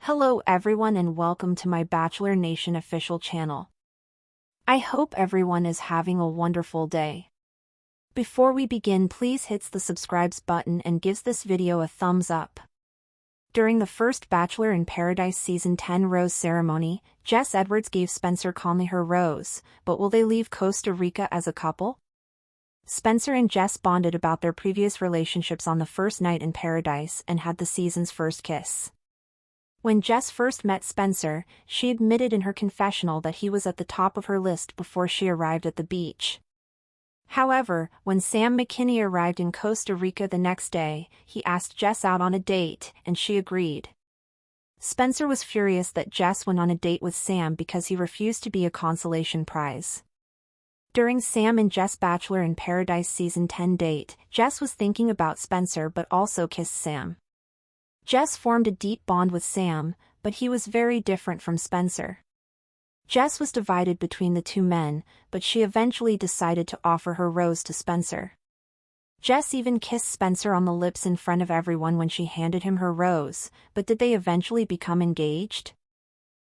Hello everyone and welcome to my Bachelor Nation official channel. I hope everyone is having a wonderful day. Before we begin, please hit the subscribe button and gives this video a thumbs up. During the first Bachelor in Paradise Season 10 rose ceremony, Jess Edwards gave Spencer calmly her rose, but will they leave Costa Rica as a couple? Spencer and Jess bonded about their previous relationships on the first night in Paradise and had the season's first kiss. When Jess first met Spencer, she admitted in her confessional that he was at the top of her list before she arrived at the beach. However, when Sam McKinney arrived in Costa Rica the next day, he asked Jess out on a date, and she agreed. Spencer was furious that Jess went on a date with Sam because he refused to be a consolation prize. During Sam and Jess' Bachelor in Paradise Season 10 date, Jess was thinking about Spencer but also kissed Sam. Jess formed a deep bond with Sam, but he was very different from Spencer. Jess was divided between the two men, but she eventually decided to offer her rose to Spencer. Jess even kissed Spencer on the lips in front of everyone when she handed him her rose, but did they eventually become engaged?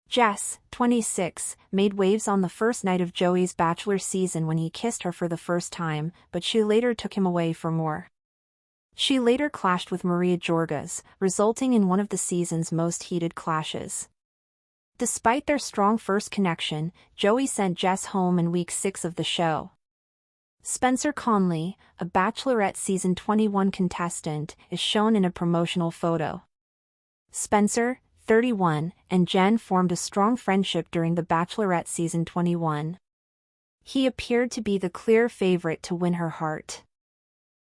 Jess, 26, made waves on the first night of Joey's Bachelor season when he kissed her for the first time, but she later took him away for more. She later clashed with Maria Jorgas, resulting in one of the season's most heated clashes. Despite their strong first connection, Joey sent Jess home in week 6 of the show. Spencer Conley, a Bachelorette Season 21 contestant, is shown in a promotional photo. Spencer, 31, and Jen formed a strong friendship during the Bachelorette Season 21. He appeared to be the clear favorite to win her heart.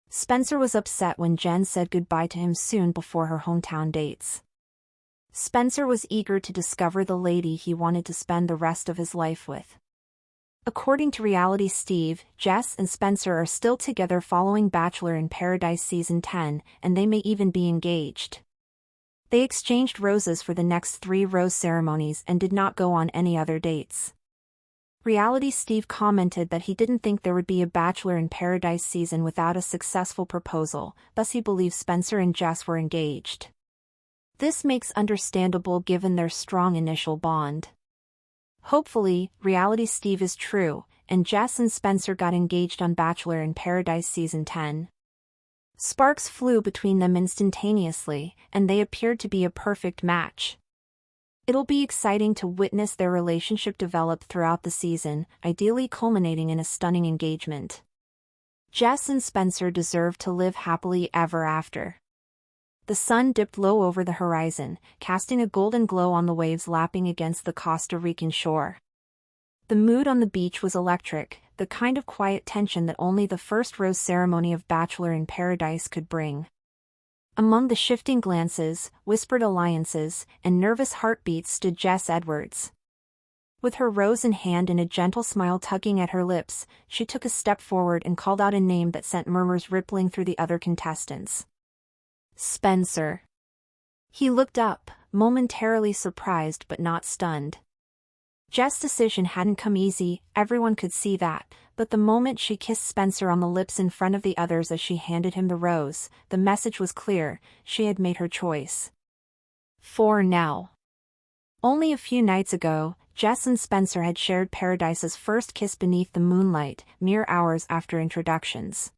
Spencer was upset when Jen said goodbye to him soon before her hometown dates. Spencer was eager to discover the lady he wanted to spend the rest of his life with. According to Reality Steve, Jess and Spencer are still together following Bachelor in Paradise Season 10, and they may even be engaged. They exchanged roses for the next 3 rose ceremonies and did not go on any other dates. Reality Steve commented that he didn't think there would be a Bachelor in Paradise season without a successful proposal, thus he believes Spencer and Jess were engaged. This makes understandable given their strong initial bond. Hopefully, Reality Steve is true, and Jess and Spencer got engaged on Bachelor in Paradise Season 10. Sparks flew between them instantaneously, and they appeared to be a perfect match. It'll be exciting to witness their relationship develop throughout the season, ideally culminating in a stunning engagement. Jess and Spencer deserve to live happily ever after. The sun dipped low over the horizon, casting a golden glow on the waves lapping against the Costa Rican shore. The mood on the beach was electric, the kind of quiet tension that only the first rose ceremony of Bachelor in Paradise could bring. Among the shifting glances, whispered alliances, and nervous heartbeats stood Jess Edwards. With her rose in hand and a gentle smile tugging at her lips, she took a step forward and called out a name that sent murmurs rippling through the other contestants. Spencer. He looked up, momentarily surprised but not stunned. Jess' decision hadn't come easy, everyone could see that, but the moment she kissed Spencer on the lips in front of the others as she handed him the rose, the message was clear, she had made her choice. For now. Only a few nights ago, Jess and Spencer had shared Paradise's first kiss beneath the moonlight, mere hours after introductions.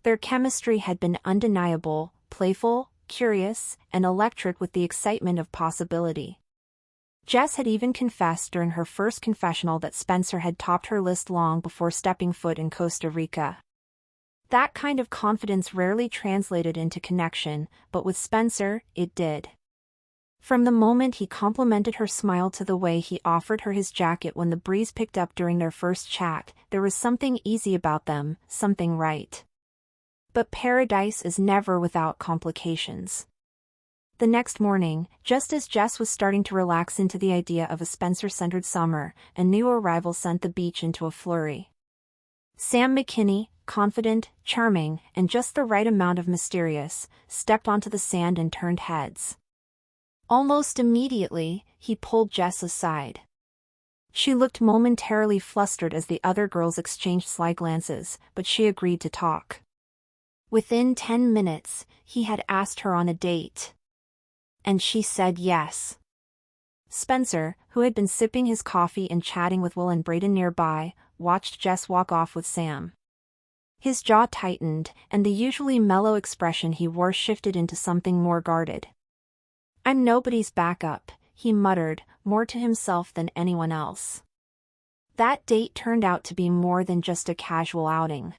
Their chemistry had been undeniable, playful, curious, and electric with the excitement of possibility. Jess had even confessed during her first confessional that Spencer had topped her list long before stepping foot in Costa Rica. That kind of confidence rarely translated into connection, but with Spencer, it did. From the moment he complimented her smile to the way he offered her his jacket when the breeze picked up during their first chat, there was something easy about them, something right. But Paradise is never without complications. The next morning, just as Jess was starting to relax into the idea of a Spencer-centered summer, a new arrival sent the beach into a flurry. Sam McKinney, confident, charming, and just the right amount of mysterious, stepped onto the sand and turned heads. Almost immediately, he pulled Jess aside. She looked momentarily flustered as the other girls exchanged sly glances, but she agreed to talk. Within 10 minutes, he had asked her on a date. And she said yes. Spencer, who had been sipping his coffee and chatting with Will and Brayden nearby, watched Jess walk off with Sam. His jaw tightened, and the usually mellow expression he wore shifted into something more guarded. "I'm nobody's backup," he muttered, more to himself than anyone else. That date turned out to be more than just a casual outing.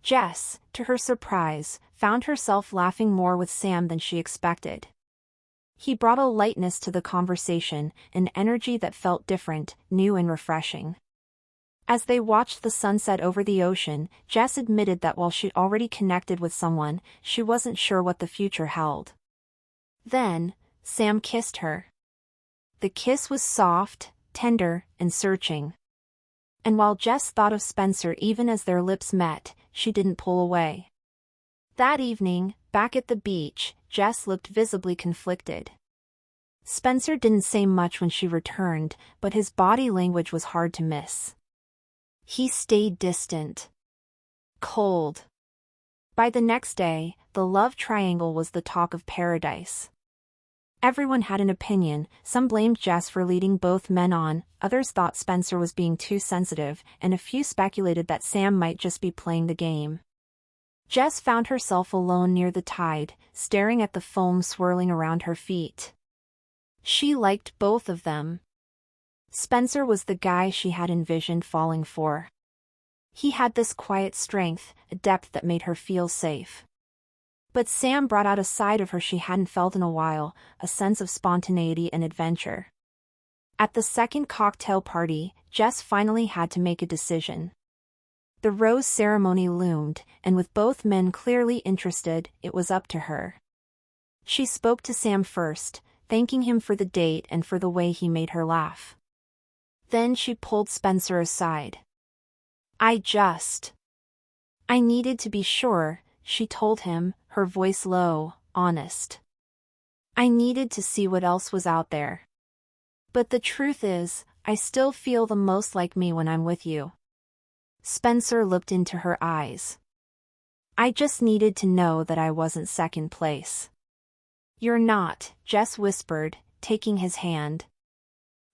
Jess, to her surprise, found herself laughing more with Sam than she expected. He brought a lightness to the conversation, an energy that felt different, new and refreshing. As they watched the sunset over the ocean, Jess admitted that while she'd already connected with someone, she wasn't sure what the future held. Then, Sam kissed her. The kiss was soft, tender, and searching. And while Jess thought of Spencer even as their lips met, she didn't pull away. That evening, back at the beach, Jess looked visibly conflicted. Spencer didn't say much when she returned, but his body language was hard to miss. He stayed distant. Cold. By the next day, the love triangle was the talk of Paradise. Everyone had an opinion. Some blamed Jess for leading both men on, others thought Spencer was being too sensitive, and a few speculated that Sam might just be playing the game. Jess found herself alone near the tide, staring at the foam swirling around her feet. She liked both of them. Spencer was the guy she had envisioned falling for. He had this quiet strength, a depth that made her feel safe. But Sam brought out a side of her she hadn't felt in a while, a sense of spontaneity and adventure. At the second cocktail party, Jess finally had to make a decision. The rose ceremony loomed, and with both men clearly interested, it was up to her. She spoke to Sam first, thanking him for the date and for the way he made her laugh. Then she pulled Spencer aside. I needed to be sure," she told him, her voice low, honest. "I needed to see what else was out there. But the truth is, I still feel the most like me when I'm with you." Spencer looked into her eyes. "I just needed to know that I wasn't second place." "You're not," Jess whispered, taking his hand.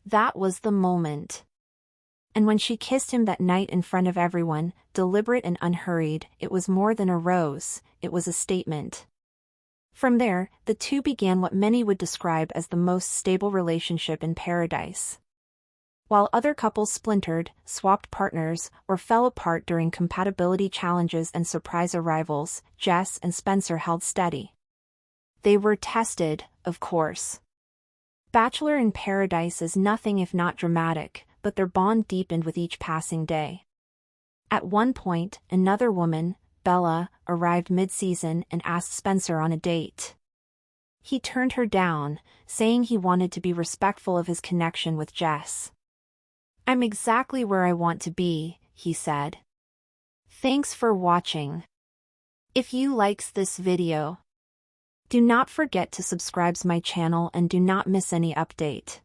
That was the moment. And when she kissed him that night in front of everyone, deliberate and unhurried, it was more than a rose, it was a statement. From there, the two began what many would describe as the most stable relationship in Paradise. While other couples splintered, swapped partners, or fell apart during compatibility challenges and surprise arrivals, Jess and Spencer held steady. They were tested, of course. Bachelor in Paradise is nothing if not dramatic, but their bond deepened with each passing day. At one point, another woman, Bella, arrived mid-season and asked Spencer on a date. He turned her down, saying he wanted to be respectful of his connection with Jess. "I'm exactly where I want to be," he said. Thanks for watching. If you likes this video, do not forget to subscribe my channel and do not miss any update.